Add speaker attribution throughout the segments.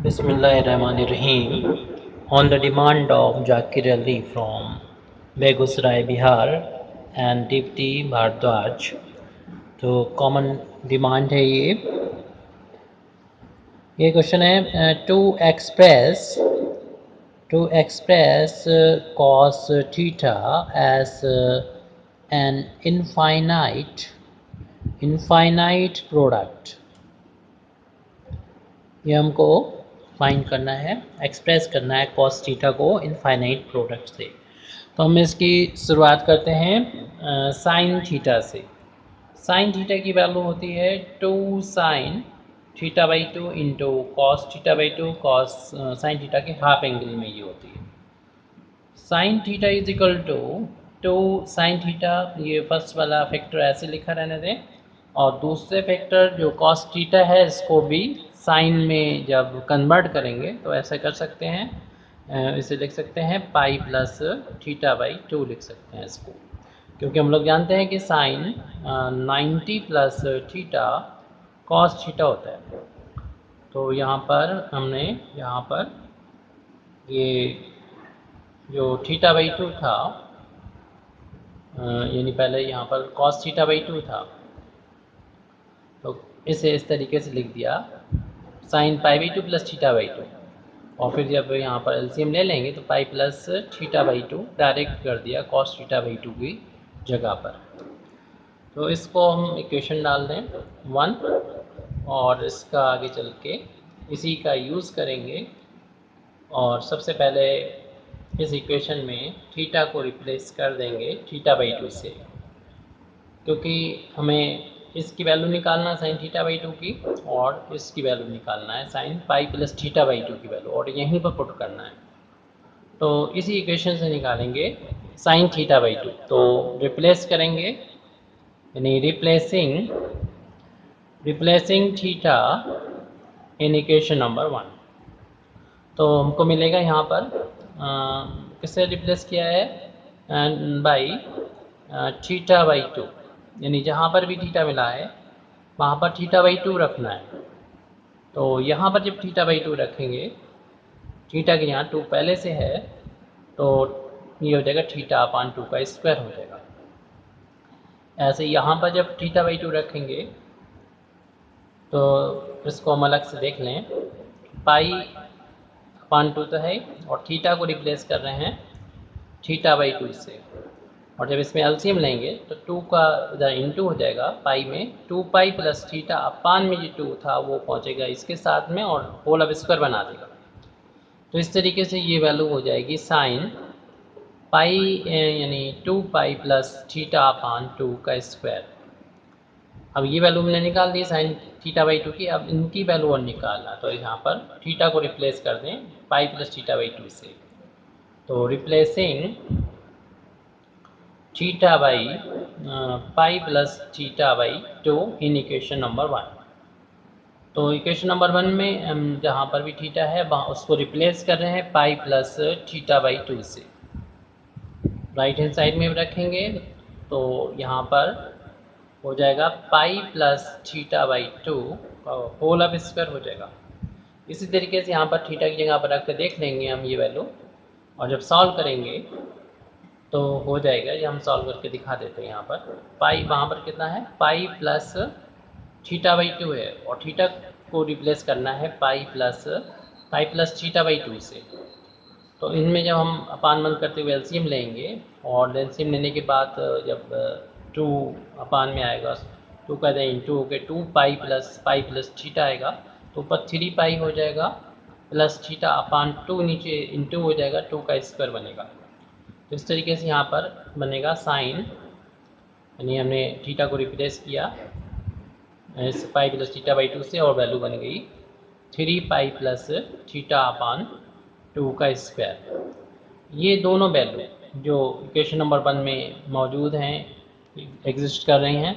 Speaker 1: Bismillahirrahmanirrahim. On the demand of Zakir Ali from Begusarai Bihar and Deepti Bhardwaj, तो common demand है ये question है to express cos theta as an infinite product. ये हमको find करना है, एक्सप्रेस करना है cos थीटा को इनफाइनाइट प्रोडक्ट से। तो हम इसकी शुरुआत करते हैं साइन थीटा से। साइन थीटा की वैल्यू होती है 2 sine theta by 2 into cos theta by 2। Cos sine theta के हाफ एंगल में ये होती है। Sine theta is equal to 2 sine theta, ये फर्स्ट वाला फैक्टर ऐसे लिखा रहने दें, और दूसरे फैक्टर जो कॉस थीटा है इसको भी साइन में जब कन्वर्ट करेंगे तो ऐसा कर सकते हैं, इसे लिख सकते हैं पाई प्लस थीटा बाई 2 लिख सकते हैं इसको, क्योंकि हम लोग जानते हैं कि sine 90 plus theta cos theta होता है। तो यहाँ पर हमने ये जो थीटा बाई 2 था, यानी पहले यहाँ पर कॉस थीटा बाई 2 था, तो इसे इस तरीके से लिख दिया sine pi by 2 plus theta by 2, और फिर जब यहाँ पर एलसीएम ले लेंगे तो पाई प्लस थीटा बाई 2 डायरेक्ट कर दिया कॉस थीटा बाई 2 की जगह पर। तो इसको हम इक्वेशन डाल दें 1, और इसका आगे चल के इसी का यूज़ करेंगे, और सबसे पहले इस इक्वेशन में थीटा को रिप्लेस कर देंगे थीटा बाई 2 से, क्योंकि हमें इसकी वैल्यू निकालना है साइन थीटा बाई 2 की, और इसकी वैल्यू निकालना है sine pi plus theta by 2 की वैल्यू, और यहीं पर पुट करना है। तो इसी इक्वेशन से निकालेंगे साइन थीटा बाई 2। तो रिप्लेस करेंगे, यानी replacing theta in equation number 1। तो हमको मिलेगा यहाँ पर किससे रिप्लेस किया है, बाई थीटा बाई 2, यानी जहाँ पर भी थीटा मिला है वहाँ पर थीटा बाई 2 रखना है। तो यहाँ पर जब थीटा बाई 2 रखेंगे, थीटा के यहाँ 2 पहले से है, तो ये हो जाएगा थीटा अपान 2 का स्क्वायर हो जाएगा। ऐसे यहाँ पर जब थीटा बाई 2 रखेंगे तो इसको हम अलग से देख लें, पाई अपान 2 तो है, और थीटा को रिप्लेस कर रहे हैं थीटा बाई 2 से, और जब इसमें एलसीएम लेंगे तो 2 का इधर इंटू हो जाएगा पाई में, 2 पाई प्लस थीटा अपान में जो 2 था वो पहुंचेगा इसके साथ में और होल अब स्क्वायर बना देगा। तो इस तरीके से ये वैल्यू हो जाएगी साइन पाई यानी 2 पाई प्लस थीटा अपान 2 का स्क्वायर। अब ये वैल्यू हमने निकाल दी साइन थीटा बाई 2 की, अब इनकी वैल्यू और निकालना, तो यहाँ पर थीटा को रिप्लेस कर दें पाई प्लस थीटा बाई 2 से। तो replacing theta by pi plus theta by 2 in equation number 1। तो इक्वेशन नंबर 1 में हम जहाँ पर भी थीटा है वहाँ उसको रिप्लेस कर रहे हैं पाई प्लस थीटा बाई 2 से। राइट हैंड साइड में रखेंगे तो यहाँ पर हो जाएगा pi plus theta by 2 whole अब स्क्वायर हो जाएगा। इसी तरीके से यहाँ पर थीटा की जगह पर रख कर देख लेंगे हम ये वैल्यू, और जब सॉल्व करेंगे तो हो जाएगा। ये हम सॉल्व करके दिखा देते हैं। यहाँ पर पाई, वहाँ पर कितना है, पाई प्लस थीटा बाई 2 है, और थीटा को रिप्लेस करना है पाई प्लस थीटा बाई 2 से। तो इनमें जब हम अपान बंद करते हुए एलसीएम लेंगे, और एलसीएम लेने के बाद जब 2 अपान में आएगा, 2 का इंटू होकर 2 पाई प्लस थीटा आएगा, तो ऊपर 3 पाई हो जाएगा प्लस थीटा अपान 2 नीचे इंटू हो जाएगा, 2 का स्क्वायर बनेगा। तो इस तरीके से यहाँ पर बनेगा साइन, यानी हमने थीटा को रिप्लेस किया इस पाई प्लस थीटा बाई 2 से, और वैल्यू बन गई 3 पाई प्लस थीटा अपान 2 का स्क्वायर। ये दोनों वैल्यू जो इक्वेशन नंबर 1 में मौजूद हैं, एग्जिस्ट कर रही हैं,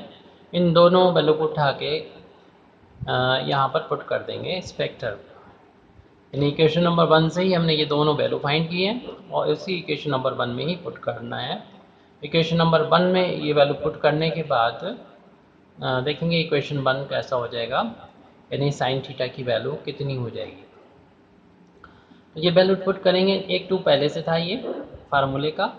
Speaker 1: इन दोनों वैल्यू को उठा के यहाँ पर पुट कर देंगे इस फैक्टर। यानी इक्वेशन नंबर 1 से ही हमने ये दोनों वैल्यू फाइंड किए हैं, और इसी इक्वेशन नंबर 1 में ही पुट करना है। इक्वेशन नंबर 1 में ये वैल्यू पुट करने के बाद देखेंगे इक्वेशन 1 कैसा हो जाएगा, यानी साइन थीटा की वैल्यू कितनी हो जाएगी। ये वैल्यू पुट करेंगे, एक 2 पहले से था ये फार्मूले का,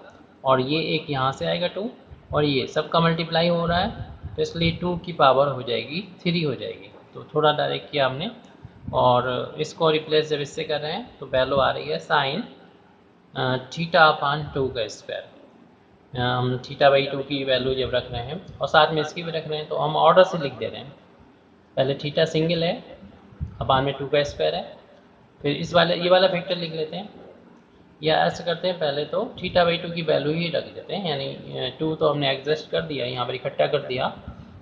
Speaker 1: और ये एक यहाँ से आएगा 2, और ये सब का मल्टीप्लाई हो रहा है, तो इसलिए 2 की पावर हो जाएगी 3 हो जाएगी। तो थोड़ा डायरेक्ट किया हमने, और इसको रिप्लेस जब इससे कर रहे हैं तो वैल्यू आ रही है साइन थीटा अपान 2 का स्क्वायर। हम थीटा बाई 2 की वैल्यू जब रख रहे हैं और साथ में इसकी भी रख रहे हैं, तो हम ऑर्डर से लिख दे रहे हैं। पहले थीटा सिंगल है, अपान में 2 का स्क्वायर है, फिर इस वाले ये वाला फैक्टर लिख लेते हैं, या ऐसे करते हैं पहले तो थीटा बाई 2 की वैल्यू ही रख देते हैं, यानी 2 तो हमने एडजस्ट कर दिया, यहाँ पर इकट्ठा कर दिया,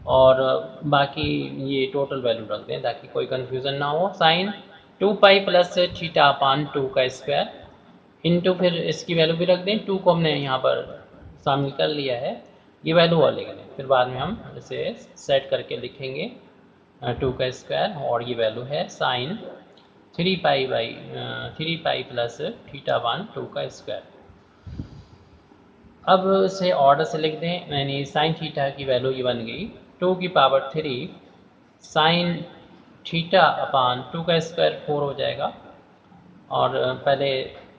Speaker 1: और बाकी ये टोटल वैल्यू रख दें ताकि कोई कन्फ्यूज़न ना हो। Sine 2 pi plus theta upon 2 का स्क्वायर इंटू, फिर इसकी वैल्यू भी रख दें, 2 को हमने यहाँ पर शामिल कर लिया है, ये वैल्यू और लिख लें, फिर बाद में हम इसे सेट करके लिखेंगे 2 का स्क्वायर, और ये वैल्यू है sine 3 pi plus theta upon 2 का स्क्वायर। अब इसे ऑर्डर से लिख दें, यानी साइन थीटा की वैल्यू ये बन गई 2 की पावर 3 साइन थीटा अपान 2 का स्क्वायर 4 हो जाएगा, और पहले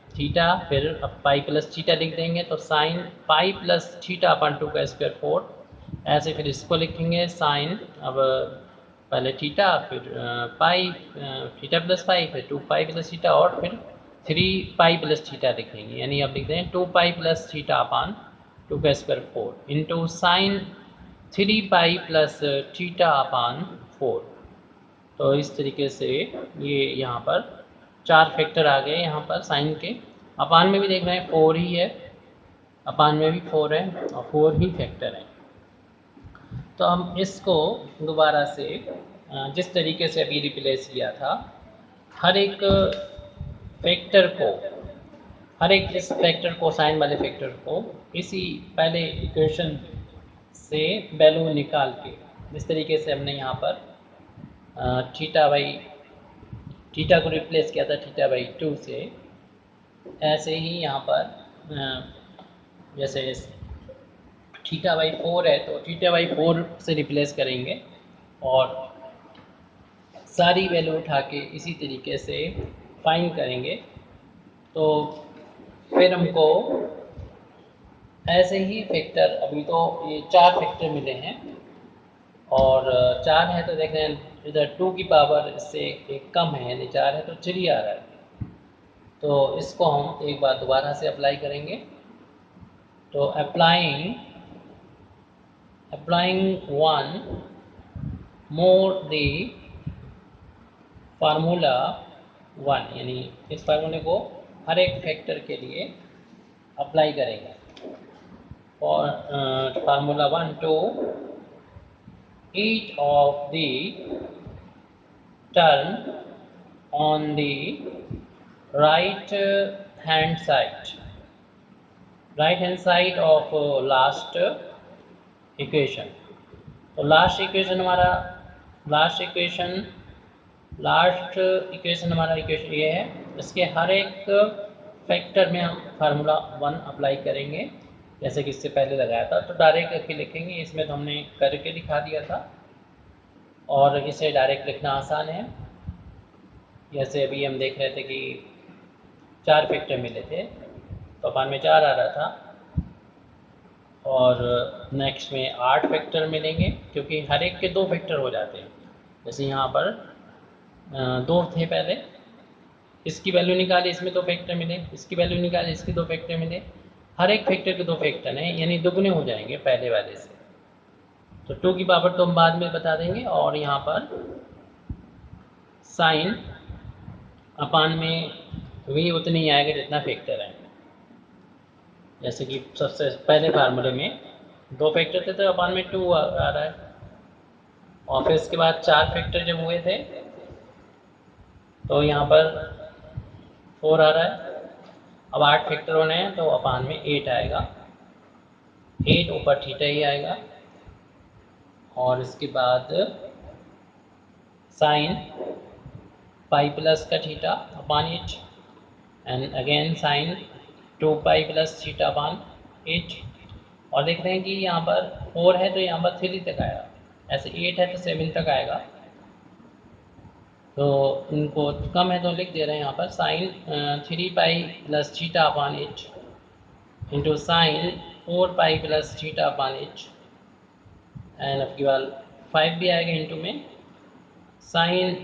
Speaker 1: थीटा फिर अब पाई प्लस थीटा लिख देंगे, तो sine pi plus theta upon 2 का स्क्वायर 4, ऐसे फिर इसको लिखेंगे साइन, अब पहले थीटा फिर पाई, थीटा प्लस पाई, फिर 2 पाई प्लस थीटा, और फिर 3 पाई प्लस थीटा लिखेंगे, यानी अब लिखते हैं 2 पाई प्लस थीटा अपान 2 का square 4 into sine 3 pi plus theta अपान 4। तो इस तरीके से ये यहाँ पर 4 फैक्टर आ गए यहाँ पर साइन के। अपान में भी देख रहे हैं 4 ही है, अपान में भी 4 है, और 4 ही फैक्टर है। तो हम इसको दोबारा से जिस तरीके से अभी रिप्लेस किया था, हर एक फैक्टर को, हर एक इस फैक्टर को, साइन वाले फैक्टर को इसी पहले इक्वेशन से वैल्यू निकाल के, जिस तरीके से हमने यहाँ पर थीटा को रिप्लेस किया था थीटा बाई 2 से, ऐसे ही यहाँ पर जैसे थीटा बाई 4 है तो थीटा बाई 4 से रिप्लेस करेंगे, और सारी वैल्यू उठा के इसी तरीके से फाइंड करेंगे। तो फिर हमको ऐसे ही फैक्टर, अभी तो ये 4 फैक्टर मिले हैं, और 4 है तो देख रहे हैं इधर 2 की पावर इससे एक कम है, यानी 4 है तो 3 आ रहा है। तो इसको हम एक बार दोबारा से अप्लाई करेंगे, तो अप्लाइंग 1 मोर द फार्मूला 1, यानी इस फार्मूले को हर एक फैक्टर के लिए अप्लाई करेंगे, और formula 1 to each of the term on the right hand side of last equation। तो लास्ट इक्वेशन हमारा इक्वेशन ये है, इसके हर एक फैक्टर में हम फार्मूला 1 अप्लाई करेंगे, जैसे कि इससे पहले लगाया था। तो डायरेक्ट करके लिखेंगे, इसमें तो हमने करके दिखा दिया था, और इसे डायरेक्ट लिखना आसान है। जैसे अभी हम देख रहे थे कि 4 फैक्टर मिले थे, तो अपान में 4 आ रहा था, और नेक्स्ट में 8 फैक्टर मिलेंगे, क्योंकि हर एक के 2 फैक्टर हो जाते हैं। जैसे यहाँ पर 2 थे पहले, इसकी वैल्यू निकाली, इसमें 2 फैक्टर मिले, इसकी वैल्यू निकाली, इसके 2 फैक्टर मिले, हर एक फैक्टर के 2 फैक्टर हैं, यानी दुगने हो जाएंगे पहले वाले से। तो 2 की पावर तो हम बाद में बता देंगे, और यहाँ पर साइन अपान में भी उतनी ही आएगा जितना फैक्टर है। जैसे कि सबसे पहले फार्मूले में 2 फैक्टर थे, तो अपान में 2 आ रहा है, और फिर इसके बाद 4 फैक्टर जब हुए थे तो यहाँ पर 4 आ रहा है। अब 8 फैक्टर होने हैं, तो अपान में 8 आएगा, 8 ऊपर थीटा ही आएगा, और इसके बाद साइन पाई प्लस का theta upon 8, and again sine 2 pi plus theta अपान 8, और देख रहे हैं कि यहाँ पर 4 है तो यहाँ पर 3 तक आएगा, ऐसे 8 है तो 7 तक आएगा, तो इनको कम है तो लिख दे रहे हैं यहाँ पर sine 3 pi plus theta upon H into sine 4 pi plus theta upon H and आपके बाद 5 भी आएगा इंटू में sine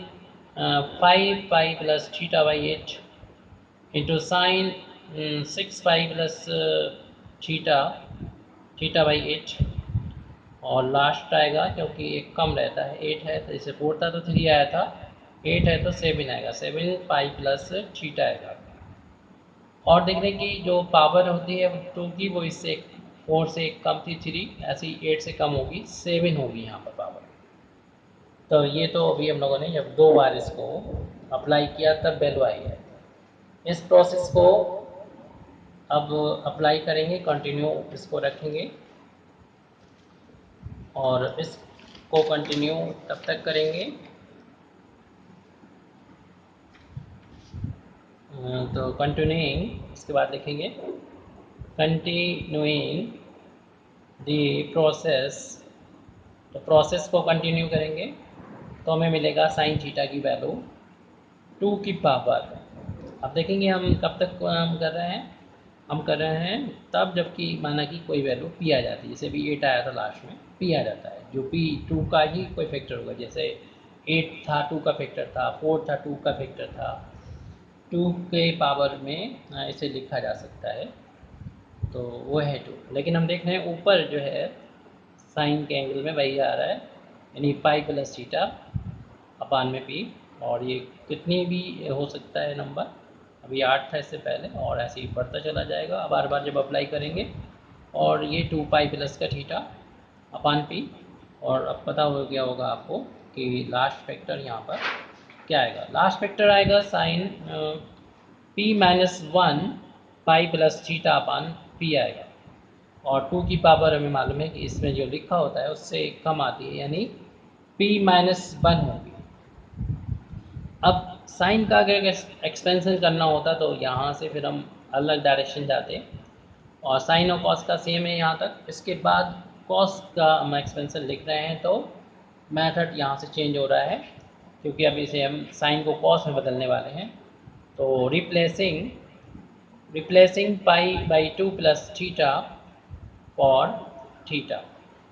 Speaker 1: 5 pi plus theta by H into sine 6 pi plus theta theta by H और लास्ट आएगा क्योंकि एक कम रहता है 8 है तो इसे 4 था तो 3 आया था 8 है तो 7 आएगा 7 पाई प्लस थीटा आएगा। और देख रहे हैं कि जो पावर होती है 2 की वो इससे 4 से कम थी 3 ऐसी 8 से कम होगी 7 होगी यहाँ पर पावर। तो ये तो अभी हम लोगों ने जब 2 बार इसको अप्लाई किया तब वैल्यू आई है। इस प्रोसेस को अब अप्लाई करेंगे कंटिन्यू इसको रखेंगे और इसको कंटिन्यू तब तक करेंगे तो कंटिन्यूइंग इसके बाद लिखेंगे कंटिन्यूइंग द प्रोसेस। तो प्रोसेस को कंटिन्यू करेंगे तो हमें मिलेगा साइन थीटा की वैल्यू 2 की पावर। अब देखेंगे हम कब तक हम कर रहे हैं, हम कर रहे हैं तब जबकि माना कि कोई वैल्यू पी आ जाती है, जैसे भी 8 आया था लास्ट में पी आ जाता है जो पी 2 का ही कोई फैक्टर होगा, जैसे 8 था 2 का फैक्टर था, 4 था 2 का फैक्टर था, 2 के पावर में इसे लिखा जा सकता है तो वो है 2। लेकिन हम देख रहे हैं ऊपर जो है साइन के एंगल में वही आ रहा है यानी पाई प्लस थीटा अपान में पी और ये कितनी भी हो सकता है नंबर, अभी 8 था इससे पहले और ऐसे ही बढ़ता चला जाएगा बार बार जब अप्लाई करेंगे। और ये 2 पाई प्लस का थीटा अपान पी और अब पता हो गया होगा आपको कि लास्ट फैक्टर यहाँ पर क्या आएगा, लास्ट फैक्टर आएगा sine P minus 1 pi plus theta upon P आएगा और 2 की पावर हमें मालूम है कि इसमें जो लिखा होता है उससे कम आती है यानी p माइनस 1 होगी। अब साइन का अगर एक्सपेंशन करना होता तो यहाँ से फिर हम अलग डायरेक्शन जाते और साइन और कॉस का सेम है यहाँ तक, इसके बाद कॉस का हम एक्सपेंशन लिख रहे हैं तो मेथड यहाँ से चेंज हो रहा है क्योंकि अभी इसे हम साइन को कॉस में बदलने वाले हैं। तो replacing pi by 2 plus theta for theta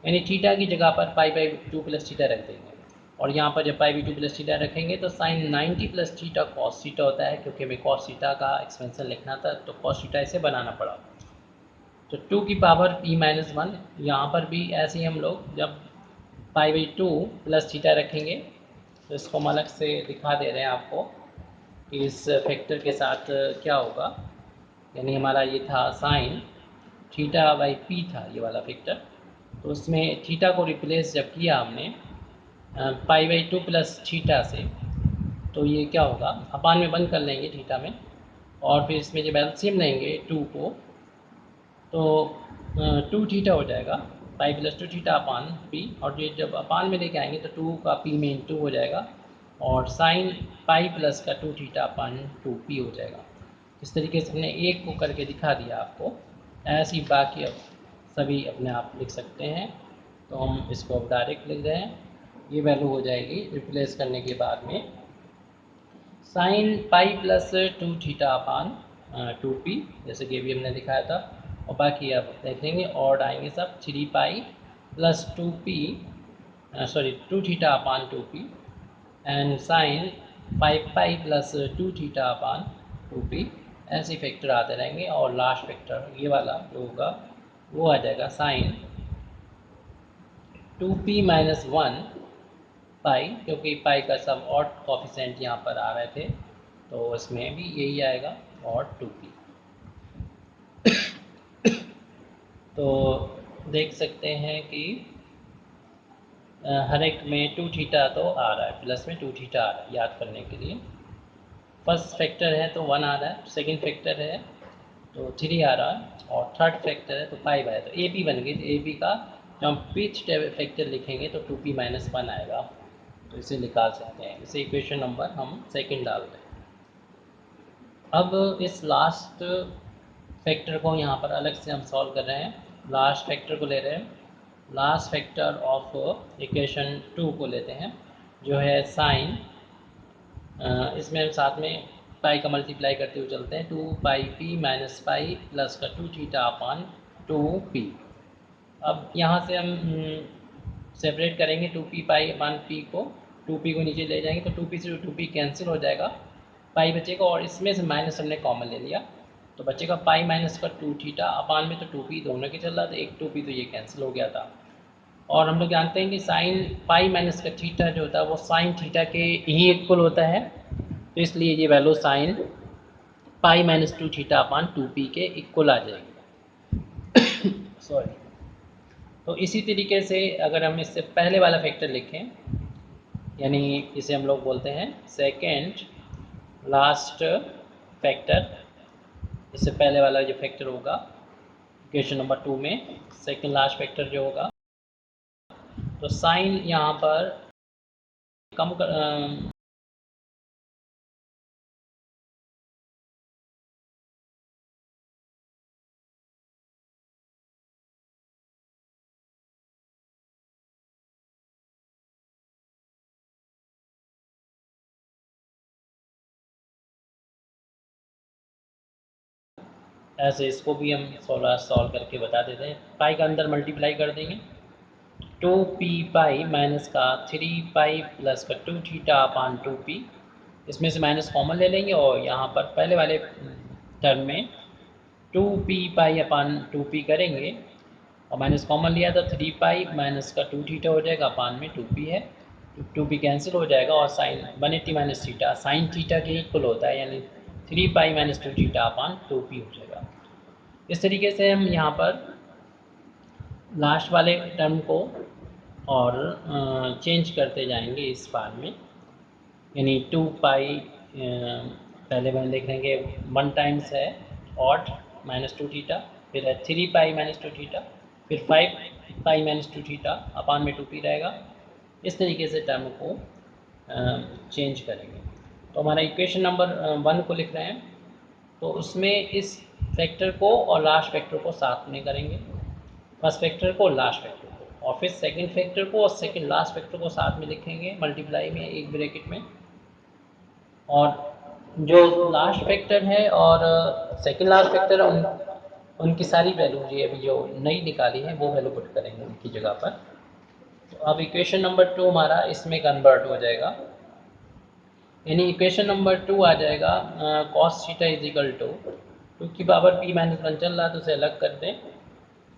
Speaker 1: यानी थीटा की जगह पर पाई बाई 2 प्लस थीटा रख देंगे और यहाँ पर जब पाई बाई 2 प्लस थीटा रखेंगे तो sine 90 plus theta cos theta होता है क्योंकि हमें कॉस थीटा का एक्सपेंशन लिखना था तो कॉस थीटा इसे बनाना पड़ा। तो 2 की पावर p माइनस 1 यहाँ पर भी ऐसे ही हम लोग जब पाई बाई 2 प्लस थीटा रखेंगे तो इसको हम अलग से दिखा दे रहे हैं आपको कि इस फैक्टर के साथ क्या होगा, यानी हमारा ये था साइन थीटा बाई पी था ये वाला फैक्टर, तो उसमें थीटा को रिप्लेस जब किया हमने पाई बाई 2 प्लस थीटा से तो ये क्या होगा अपान में बंद कर लेंगे थीटा में और फिर इसमें जब एलसीएम लेंगे 2 को तो 2 थीटा हो जाएगा pi plus 2 theta upon P और ये जब अपान में लेके आएंगे तो 2 का पी में इंटू हो जाएगा और साइन पाई प्लस का 2 थीटा अपान 2 पी हो जाएगा। इस तरीके से हमने एक को करके दिखा दिया आपको, ऐसी बाकी अब सभी अपने आप लिख सकते हैं। तो हम इसको अब डायरेक्ट लिख रहे हैं, ये वैल्यू हो जाएगी रिप्लेस करने के बाद में sine pi plus 2 theta upon 2 P जैसे कि अभी हमने दिखाया था और बाकी आप देखेंगे और आएंगे सब 3 pi plus 2 P sorry 2 theta upon 2 P and sine 5 pi plus 2 theta upon 2 P, ऐसे फैक्टर आते रहेंगे और लास्ट फैक्टर ये वाला जो होगा वो आ जाएगा साइन 2p माइनस 1 पाई क्योंकि पाई का सब और कॉफिशेंट यहाँ पर आ रहे थे तो उसमें भी यही आएगा और 2p। तो देख सकते हैं कि हर एक में 2 थीटा तो आ रहा है, प्लस में 2 थीटा आ रहा है याद करने के लिए। फर्स्ट फैक्टर है तो 1 आ रहा है, सेकंड फैक्टर है तो 3 आ रहा है और थर्ड फैक्टर है तो 5 आया, तो ए पी बन गई। तो ए पी का जब हम पिच फैक्टर लिखेंगे तो 2p माइनस 1 आएगा, तो इसे निकाल सकते हैं। इसे इक्वेशन नंबर हम सेकंड डाल रहे हैं। अब इस लास्ट फैक्टर को यहाँ पर अलग से हम सॉल्व कर रहे हैं, लास्ट फैक्टर को ले रहे हैं, लास्ट फैक्टर ऑफ इक्वेशन 2 को लेते हैं जो है साइन इसमें हम साथ में पाई का मल्टीप्लाई करते हुए चलते हैं। 2πp माइनस पाई प्लस का 2θ अपान 2p। अब यहाँ से हम सेपरेट करेंगे 2p पाई अपान p को, 2p को नीचे ले जाएंगे तो 2p से 2p कैंसिल हो जाएगा, पाई बचेगा और इसमें से माइनस हमने कॉमन ले लिया तो बचेगा पाई माइनस का 2θ अपान में तो 2p दोनों के चल रहा था, एक 2p तो ये कैंसिल हो गया था। और हम लोग जानते हैं कि साइन पाई माइनस का थीटा जो होता है वो साइन थीटा के ही इक्वल होता है, तो इसलिए ये value sine pi minus 2θ upon 2p के इक्वल आ जाएगी। सॉरी। तो इसी तरीके से अगर हम इससे पहले वाला फैक्टर लिखें, यानी इसे हम लोग बोलते हैं सेकेंड लास्ट फैक्टर, इससे पहले वाला जो फैक्टर होगा इक्वेशन नंबर 2 में सेकेंड लास्ट फैक्टर जो होगा, तो साइन यहाँ पर कम कर, ऐसे इसको भी हम सॉल्व करके बता देते हैं। पाई का अंदर मल्टीप्लाई कर देंगे, 2p पाई माइनस का 3 पाई प्लस का 2θ अपान 2p, इसमें से माइनस कॉमन ले लेंगे और यहाँ पर पहले वाले टर्म में 2p पाई अपान 2p करेंगे और माइनस कॉमन लिया तो 3 पाई माइनस का 2θ हो जाएगा, अपान में 2p है, 2p कैंसिल हो जाएगा और sine 180 minus theta sine theta के इक्वल होता है, यानी 3 पाई माइनस 2θ अपान 2p हो जाएगा। इस तरीके से हम यहाँ पर लास्ट वाले टर्म को और चेंज करते जाएंगे इस बार में, यानी 2 पाई पहले में देखेंगे 1 टाइम्स है ऑड माइनस 2θ, फिर है 3 पाई माइनस 2θ, फिर 5 पाई माइनस 2θ अपान में 2p रहेगा। इस तरीके से टर्म को चेंज करेंगे। तो हमारा इक्वेशन नंबर 1 को लिख रहे हैं, तो उसमें इस फैक्टर को और लास्ट फैक्टर को साथ में करेंगे, फर्स्ट फैक्टर को लास्ट फैक्टर को, और फिर सेकंड फैक्टर को और सेकंड लास्ट फैक्टर को साथ में लिखेंगे मल्टीप्लाई में एक ब्रैकेट में, और जो लास्ट फैक्टर है और सेकंड लास्ट फैक्टर है उनकी सारी वैल्यू ये अभी जो नई निकाली है वो वैल्यू पुट करेंगे उनकी जगह पर। तो अब इक्वेशन नंबर 2 हमारा इसमें कन्वर्ट हो जाएगा, यानी इक्वेशन नंबर 2 आ जाएगा cos theta is equal to 2 की पावर p माइनस 1 चल रहा है तो उसे अलग कर दें।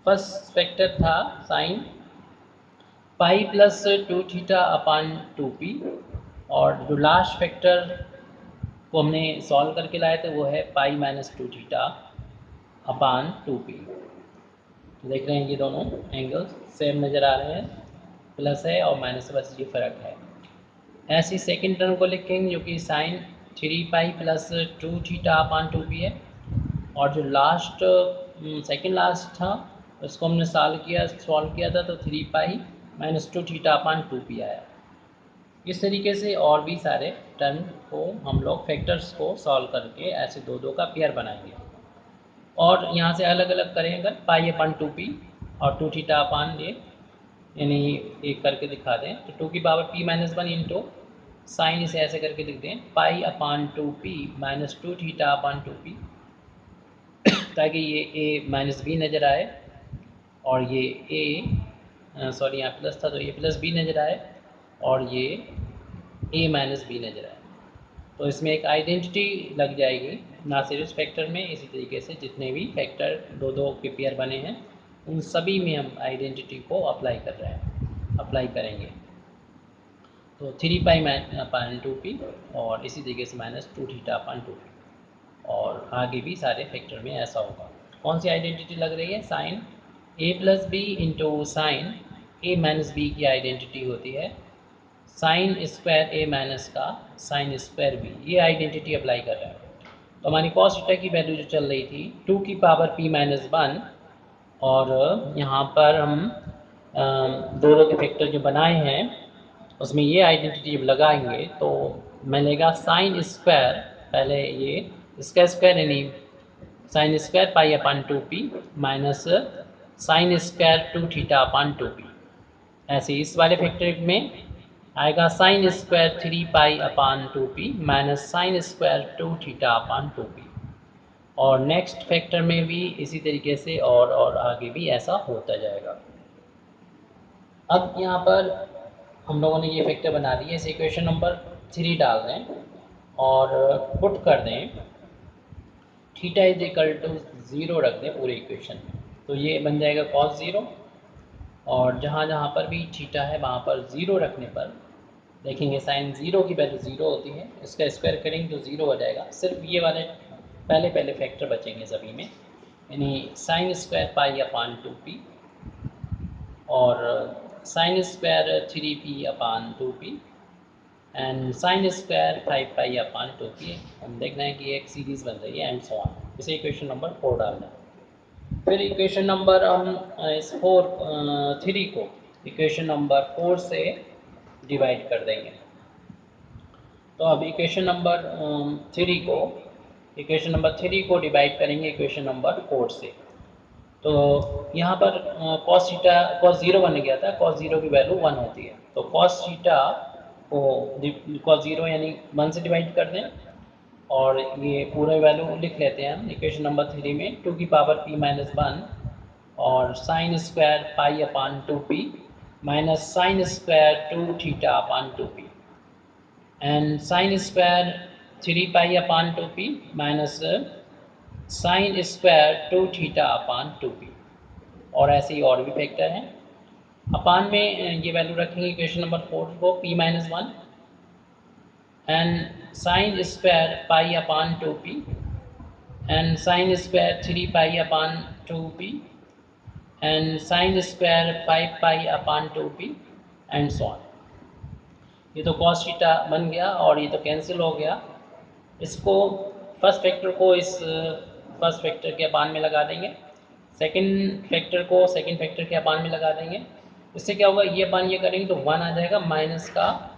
Speaker 1: फर्स्ट फैक्टर था sine pi plus 2θ upon 2p, और जो लास्ट फैक्टर को हमने सॉल्व करके लाए थे वो है पाई माइनस 2θ अपान 2p। देख रहे हैं ये दोनों एंगल्स सेम नज़र आ रहे हैं, प्लस है और माइनस, बस ये फ़र्क है। ऐसे सेकंड टर्म को लिखेंगे जो कि sign 3 pi plus 2θ upon 2p है, और जो लास्ट सेकंड लास्ट था उसको हमने सॉल्व किया था तो 3 पाई माइनस 2θ अपान 2p आया। इस तरीके से और भी सारे टर्म को हम लोग फैक्टर्स को सॉल्व करके ऐसे दो दो का पेयर बनाएंगे, और यहाँ से अलग अलग करें अगर पाई अपान 2p और 2θ अपान ये, यानी एक करके दिखा दें तो 2 की power p minus 1 into sine इसे ऐसे करके लिख दें पाई upon 2p minus 2θ upon 2p, ताकि ये a माइनस बी नज़र आए और ये सॉरी यहाँ प्लस था तो ये प्लस बी नज़र आए और ये a माइनस बी नज़र आए। तो इसमें एक आइडेंटिटी लग जाएगी ना सिर्फ इस फैक्टर में, इसी तरीके से जितने भी फैक्टर दो दो के पेयर बने हैं उन सभी में हम आइडेंटिटी को अप्लाई करेंगे। तो 3 पाई अपान 2p और इसी तरीके से माइनस 2θ अपान 2p, और आगे भी सारे फैक्टर में ऐसा होगा। कौन सी आइडेंटिटी लग रही है? Sine a plus B into sine a minus B की आइडेंटिटी होती है साइन स्क्वायर a माइनस का साइन स्क्वायर b, ये आइडेंटिटी अप्लाई कर रहे हैं। तो हमारी कॉस थीटा की वैल्यू जो चल रही थी 2 की पावर p माइनस 1, और यहाँ पर हम दो दो के फैक्टर जो बनाए हैं उसमें ये आइडेंटिटी जब लगाएंगे तो मिलेगा साइन स्क्वायर, पहले ये इसका स्क्वायर यानी sine square pi upon 2p minus sine square 2θ upon 2p। ऐसे इस वाले फैक्टर में आएगा sine square 3 pi minus sine square 2θ/2p। और नेक्स्ट फैक्टर में भी इसी तरीके से और आगे भी ऐसा होता जाएगा। अब यहाँ पर हम लोगों ने ये फैक्टर बना दिए, इस इक्वेशन नंबर 3 डाल दें और पुट कर दें, थीटा इज इक्वल टू 0 रख दें पूरे इक्वेशन में, तो ये बन जाएगा cos 0। और जहाँ जहाँ पर भी थीटा है वहाँ पर 0 रखने पर देखेंगे साइन 0 की वैल्यू 0 होती है, इसका स्क्वायर करेंगे तो 0 हो जाएगा। सिर्फ ये वाले पहले फैक्टर बचेंगे सभी में, यानी साइन स्क्वायर पाई/2p और sine square 3p/2p and sine square 5 पाई/2p। हम देख रहे हैं कि एक सीरीज बन रही है एंड सो ऑन। इसे इक्वेशन नंबर 4 डालना है। फिर इक्वेशन नंबर हम इस 3 को इक्वेशन नंबर 4 से डिवाइड कर देंगे। तो अब इक्वेशन नंबर 3 को डिवाइड करेंगे इक्वेशन नंबर 4 से। तो यहाँ पर cos 0 बन गया था, cos 0 की वैल्यू 1 होती है, तो cos थीटा को cos 0 यानी 1 से डिवाइड कर दें और ये पूरा वैल्यू लिख लेते हैं हम इक्वेशन नंबर 3 में 2p-1 और sine square pi minus sine square 2θ/2p and sine square 3 pi minus sine square 2θ/2p। और ऐसे ही और भी फैक्टर हैं। अपान में ये वैल्यू रखेंगे इक्वेशन नंबर 4 को p-1 and sine square pi and sine square 3 pi and sine square 5 pi and so on. ये तो cos थीटा बन गया और ये तो कैंसिल हो गया। इसको फर्स्ट फैक्टर को इस फर्स्ट फैक्टर के अपान में लगा देंगे, सेकंड फैक्टर को सेकंड फैक्टर के अपान में लगा देंगे। इससे क्या होगा, ये अपान ये करेंगे तो 1 आ जाएगा, माइनस का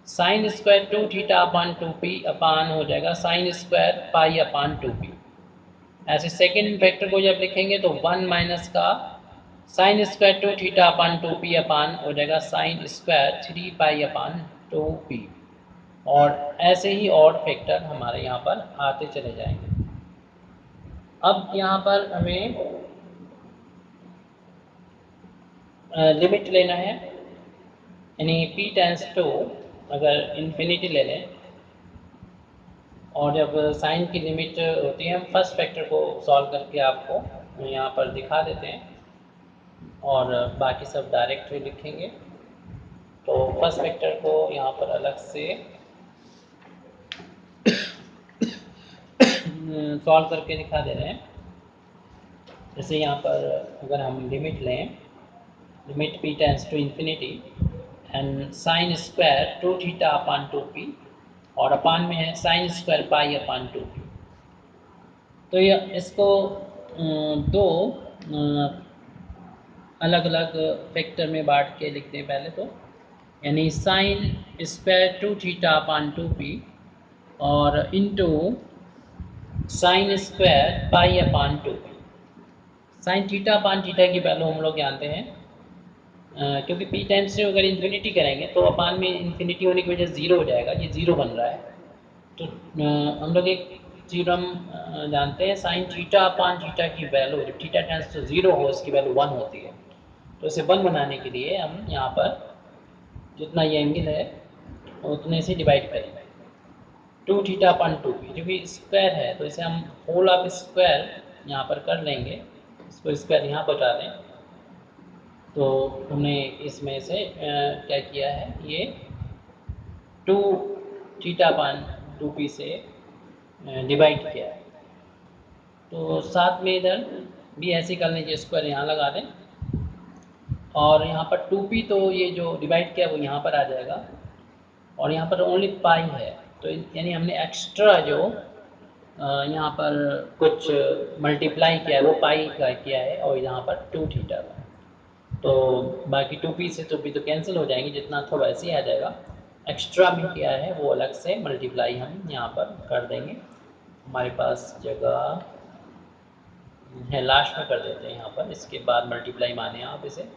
Speaker 1: साइन स्क्वायर 2θ/2p अपान हो जाएगा साइन स्क्वायर पाई/2p। ऐसे सेकंड फैक्टर को जब लिखेंगे तो 1 माइनस का साइन स्क्वायर 2θ/2p अपान हो जाएगा साइन स्क्वायर 3 पाई/2p। और ऐसे ही और फैक्टर हमारे यहाँ पर आते चले जाएंगे। अब यहाँ पर हमें लिमिट लेना है, यानी p टेंस टू अगर इन्फिनिटी ले लें और जब साइन की लिमिट होती है, हम फर्स्ट फैक्टर को सॉल्व करके आपको यहाँ पर दिखा देते हैं और बाकी सब डायरेक्ट ही लिखेंगे। तो फर्स्ट फैक्टर को यहाँ पर अलग से सॉल्व करके दिखा दे रहे हैं। जैसे यहाँ पर अगर हम लिमिट लें, limit p tends to infinity and sine square 2θ/2p और अपान में है साइन स्क्वायर पाई/2p। तो ये इसको दो अलग अलग फैक्टर में बांट के लिखते हैं पहले तो, यानी साइन स्क्वायर 2θ/2p और इनटू साइन स्क्वायर पाई/2p। साइन थीटा/थीटा की वैल्यू हम लोग जानते हैं, क्योंकि p टेंस से अगर इन्फिनिटी करेंगे तो अपान में इन्फिनिटी होने की वजह से 0 हो जाएगा, ये 0 बन रहा है। तो हम लोग एक थ्योरम जानते हैं, साइन थीटा/थीटा की वैल्यू जब थीटा टेंस टू 0 हो इसकी वैल्यू 1 होती है। तो इसे 1 बनाने के लिए हम यहाँ पर जितना ये एंगल है उतने से डिवाइड करेंगे 2θ/2p, क्योंकि स्क्वायर है तो इसे हम होल ऑफ स्क्वायर यहाँ पर कर लेंगे, इसको स्क्वायर यहाँ बता दें। तो हमने इसमें से क्या किया है, ये 2θ/2p से डिवाइड किया है। तो साथ में इधर भी ऐसे कर लीजिए, स्क्वायर यहाँ लगा दें और यहाँ पर 2p तो ये जो डिवाइड किया वो यहाँ पर आ जाएगा और यहाँ पर ओनली पाई है, तो यानी हमने एक्स्ट्रा जो यहाँ पर कुछ मल्टीप्लाई किया है वो पाई का किया है और यहाँ पर 2θ का। तो बाकी 2p से 2p तो कैंसिल हो जाएंगे, जितना था वैसे ही आ जाएगा। एक्स्ट्रा भी किया है वो अलग से मल्टीप्लाई हम यहाँ पर कर देंगे। हमारे पास जगह है, लास्ट में कर देते हैं यहाँ पर, इसके बाद मल्टीप्लाई माने आप इसे,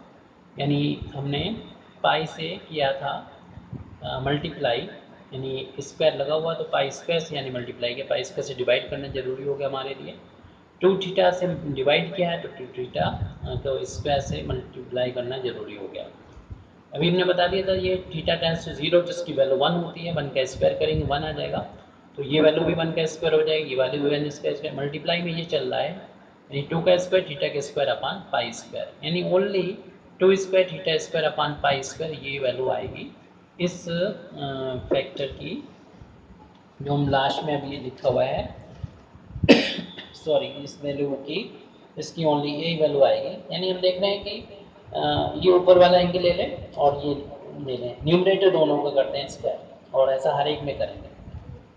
Speaker 1: यानी हमने पाई से किया था मल्टीप्लाई यानी स्क्वायर लगा हुआ तो पाई स्क्वायर से यानी मल्टीप्लाई के पाई स्क्वायर से डिवाइड करना जरूरी हो गया हमारे लिए। 2 थीटा से डिवाइड किया है तो 2 थीटा तो स्क्वायर से मल्टीप्लाई करना जरूरी हो गया। अभी हमने बता दिया था ये थीटा टेंस टू 0 जिसकी वैल्यू 1 होती है, 1 का स्क्वायर करेंगे 1 आ जाएगा, तो ये वैल्यू भी 1 का स्क्वायर हो जाएगी, ये वैल्यू भी 1 का स्क्वायर, मल्टीप्लाई में ये चल रहा है यानी 2 का स्क्वायर थीटा के स्क्वायर अपान पाई स्क्वायर, यानी only 2 square theta square upon pi square ये वैल्यू आएगी इस फैक्टर की जो हम लास्ट में अभी लिखा हुआ है सॉरी इस वैल्यू की, इसकी ओनली यही वैल्यू आएगी। यानी हम देख रहे हैं कि ये ऊपर वाला एंगल ले लें और ये ले लें, न्यूमरेटर दोनों का करते हैं स्क्वायर और ऐसा हर एक में करेंगे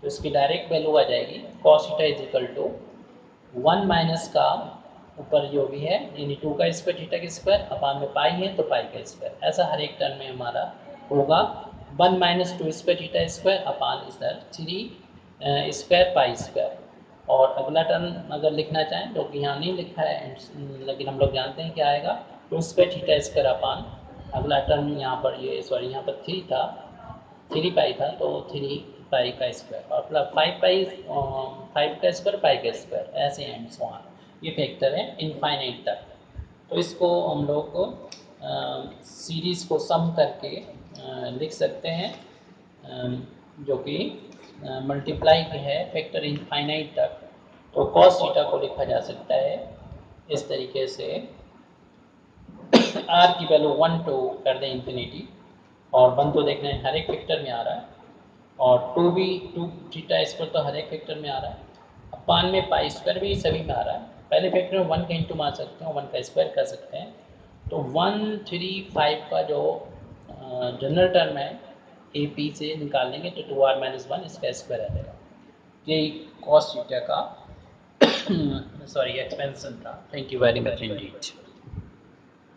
Speaker 1: तो इसकी डायरेक्ट वैल्यू आ जाएगी cos theta is equal to 1 minus का ऊपर जो भी है यानी 2 का स्क्वायर थीटा का स्क्वायर अपान में पाई है तो पाई का स्क्वायर, ऐसा हर एक टर्म में हमारा होगा 1 minus 2 square theta square upon इधर 3 स्क्वायर पाई स्क्वायर। और अगला टर्म अगर लिखना चाहें जो कि यहाँ नहीं लिखा है लेकिन हम लोग जानते हैं क्या आएगा, 2 स्क्वायर थीटा स्क्वायर अपान अगला टर्म यहाँ पर ये सॉरी यहाँ पर 3 था 3 पाई था तो 3 पाई का स्क्वायर और प्लस 5 पाई 5 का स्क्वायर पाई का स्क्वायर ऐसे एंड सो ऑन, ये फैक्टर है इनफाइनाइट तक। तो इसको हम लोग को सीरीज़ को सम करके लिख सकते हैं जो कि मल्टीप्लाई है फैक्टर इनफाइनाइट तक, तो cos थीटा को लिखा जा सकता है इस तरीके से r की वैल्यू 1 टू कर दें इन्फिनिटी और 1 तो देखना है हर एक फैक्टर में आ रहा है और 2 भी 2 थीटा स्क्वायर तो हर एक फैक्टर में आ रहा है, अपान में पाई स्क्वायर भी सभी में आ रहा है, पहले फैक्टर में 1 का इंटू मार सकते हैं 1 का स्क्वायर कर सकते हैं, तो 1 3 5 का जो जनरल टर्म है ए पी से निकाल लेंगे तो 2r माइनस 1 इसका स्क्वायर आ जाएगा। यही cos थीटा का सॉरी एक्सपेंशन था। Thank you very much Indeed.